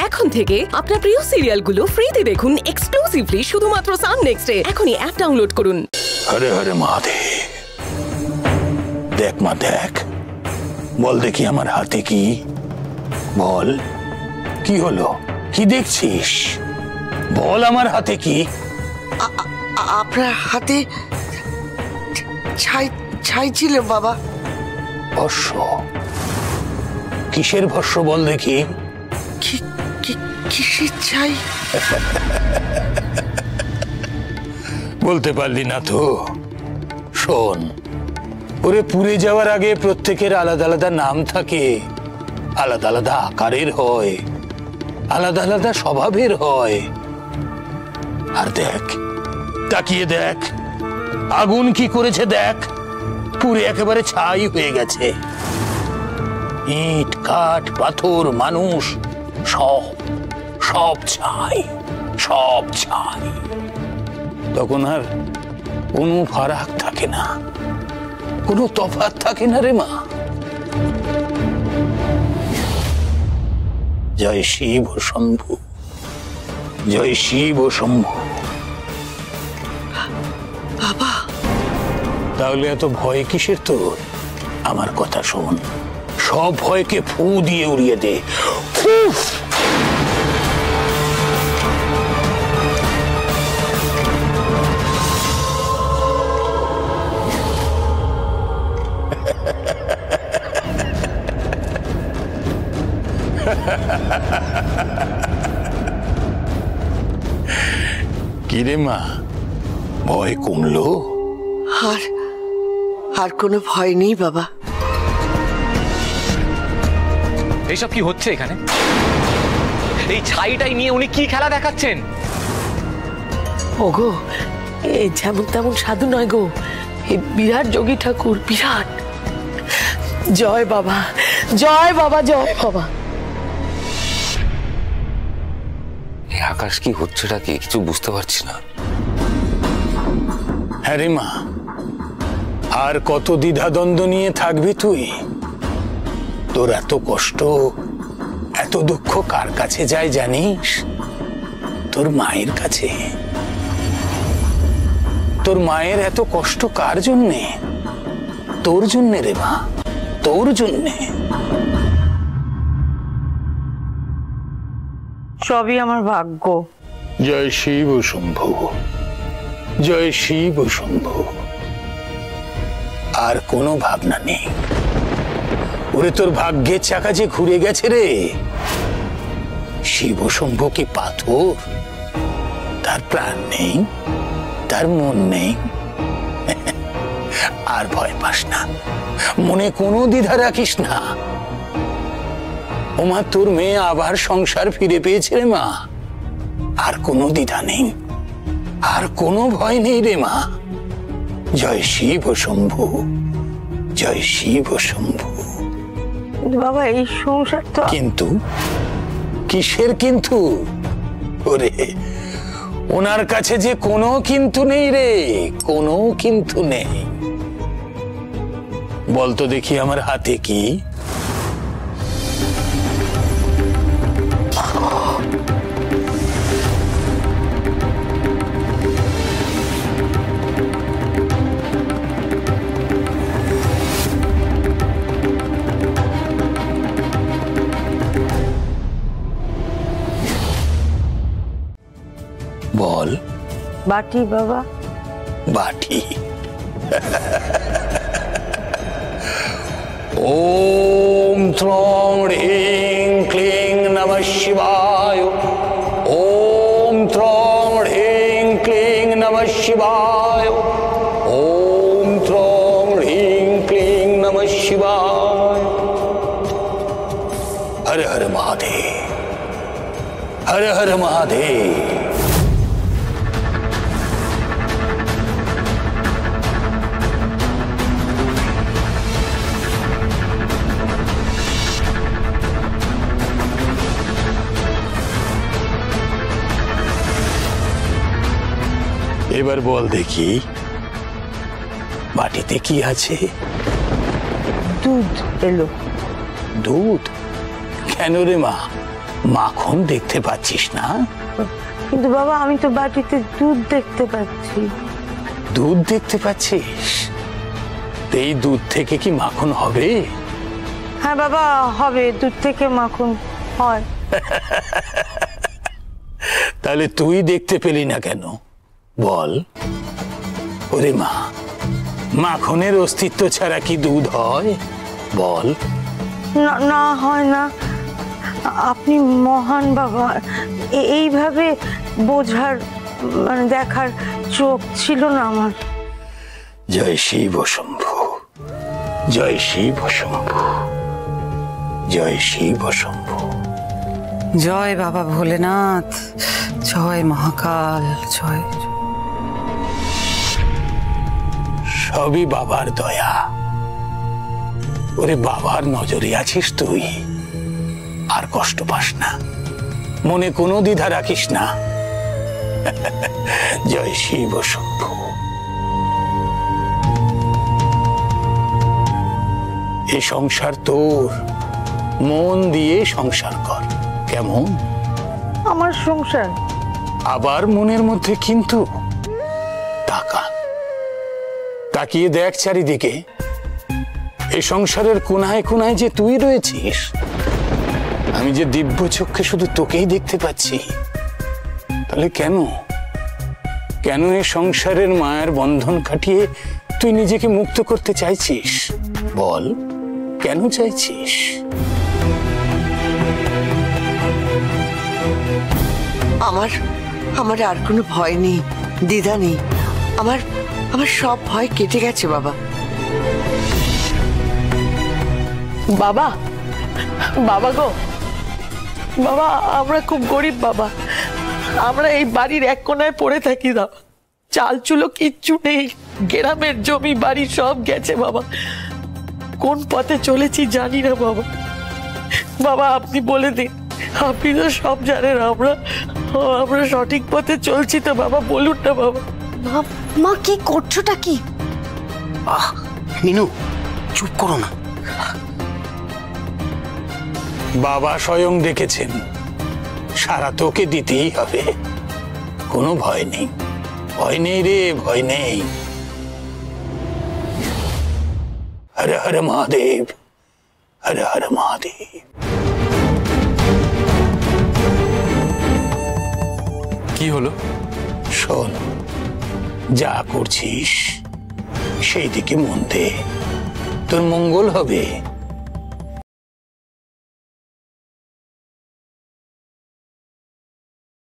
এখন থেকে আপনার প্রিয় সিরিয়ালগুলো ফ্রিতে দেখুন এক্সক্লুসিভলি শুধুমাত্র সান নেক্সটে। এখনই অ্যাপ ডাউনলোড করুন। হরে হরে মহাদেব। দেখ মা দেখ, বল দেখি আমার হাতে কি, বল কি হলো, কি দেখছিস, বল আমার হাতে কি। আপনার হাতে ছাই ছিল বাবা। ভস্য? কিসের ভস্য বল দেখি। কিসের ছাই? বলতে পারলি না তো? শোন, ওরে পুড়ে যাওয়ার আগে প্রত্যেকের আলাদা আলাদা নাম থাকে, আলাদা আলাদা আকারের হয়, আলাদা আলাদা স্বভাবের হয়। আর দেখ, তাকিয়ে দেখ, আগুন কি করেছে দেখ, পুড়ে একেবারে ছাই হয়ে গেছে। ইট কাঠ পাথর মানুষ সব ছাই, সব ছাই। তখন আর কোনো ফারাক থাকে না, কোনো তফাৎ থাকে না রে মা। জয় শিব শম্ভু, জয় শিব শম্ভু। বাবা, তাহলে এত ভয় কিসের তোর? আমার কথা শোন, সব ভয়কে ফু দিয়ে উড়িয়ে দে। উফ! কিরে মা, ভয় কমলো? আর কোনো ভয় নেই বাবা। এইসব কি হচ্ছে এখানে? এই ছাইটাই নিয়ে উনি কি খেলা দেখাচ্ছেন? ওগো, এই যেমন তেমন সাধু নয় গো, এই বিরাট যোগী ঠাকুর, বিরাট। জয় বাবা, জয় বাবা, জয় বাবা। আকাশ, কি হচ্ছেটা কি কিছু বুঝতে পারছি না। হ্যাঁ রে মা, আর কত দ্বিধাদ্বন্দ্ব নিয়ে থাকবি তুই? তোর এত কষ্ট, এত দুঃখ কার কাছে যায় জানিস? তোর মায়ের কাছে। তোর মায়ের এত কষ্ট কার জন্যে? তোর জন্যে রে মা, তোর জন্যে। সবই আমার ভাগ্য। জয় শিব শম্ভু, জয় শিব শম্ভু। আর কোনো ভাবনা নেই। ওরে তোর ভাগ্যের চাকা যে ঘুরে গেছে রে। শিব শম্ভু কি পাথর? তার প্রাণ নেই, তার মন নেই। আর ভয় পাস না, মনে কোনো দ্বিধা রাখিস না। ওমা, তোর মেয়ে আবার সংসার ফিরে পেয়েছে রে মা। আর কোনো দ্বিধা নেই, আর কোনো ভয় নেই রে মা। জয় শিব শম্ভু, জয় শিব শম্ভু। বাবা, এই সংসার তো। কিন্তু কিসের কিন্তু? ওরে, ওনার কাছে যে কোনো কিন্তু নেই রে, কোনো কিন্তু নেই। বলতো দেখি আমার হাতে কি? বল। বাটি বাবা। বাটি। ওম ত্রং হ্রিং ক্লিং নমঃ শিবায়। ওম ত্রং হ্রিং ক্লিং নমঃ শিবায়। ওম ত্রং হ্রিং ক্লিং নমঃ শিবায়। হর হর মহাদেব, হর হর মহাদেব। এবার বল দেখি, বাটিতে কি আছে? দুধ এলো। দুধ? কেন রে মা, মাখন দেখতে পাচ্ছিস না? কিন্তু বাবা আমি তো বাটিতে দুধ দেখতে পাচ্ছি। দুধ দেখতে পাচ্ছিস? এই দুধ থেকে কি মাখন হবে? হ্যাঁ বাবা হবে, দুধ থেকে মাখন হয়। তাহলে তুই দেখতে পেলি না কেন বল? ওরে মা, মাখনের অস্তিত্ব ছাড়া কি দুধ হয় বল? না না হয় না, আপনি মহান বাবা, এইভাবে বোঝার মানে দেখার চোখ ছিল না আমার। জয় শিব শম্ভু, জয় শিব শম্ভু, জয় শিব শম্ভু। জয় বাবা ভোলেনাথ, জয় মহাকাল, জয়। সবই বাবার দয়া। ওরে বাবার নজরে আছিস তুই, আর কষ্ট পাস না, মনে কোনো দ্বিধা রাখিস না। জয় শিব শম্ভু। এই সংসার তোর, মন দিয়ে সংসার কর, কেমন? আমার সংসার? আবার মনের মধ্যে কিন্তু তাকা, তাকিয়ে দেখ চারিদিকে। এই সংসারের কোনায় কোনায় যে তুই রয়েছিস, আমি যে দিব্য চক্ষে শুধু তোকেই দেখতে পাচ্ছি। তাহলে কেন কেন এই সংসারের মায়ের বন্ধন কাটিয়ে তুই নিজেকে মুক্ত করতে চাইছিস বল? কেন চাইছিস? আমার আর কোনো ভয় নেই, দ্বিধা নেই। আমার সব ভয় কেটে গেছে বাবা। বাবা, বাবা গো বাবা, আমরা খুব গরিব বাবা, আমরা এই বাড়ির এক কোনায় পড়ে থাকি না, চাল চুলো কিচ্ছু নেই, গ্রামের জমি বাড়ি সব গেছে বাবা, কোন পথে চলেছি জানি না বাবা। বাবা আপনি বলে দিন, আপনি তো সব জানেন, আমরা সঠিক পথে চলছি তো বাবা, বলুন না বাবা। মা কি করছোটা কি? মিনু চুপ করো না। বাবা স্বয়ং দেখেছেন, সারা তোকে দিতেই হবে, কোনো ভয় নেই, ভয় নেই রে, ভয় নেই। হর হর মহাদেব, হর হর মহাদেব। কি হলো? শোন, যা করছিস সেই দিকে মন দে, তোর মঙ্গল হবে।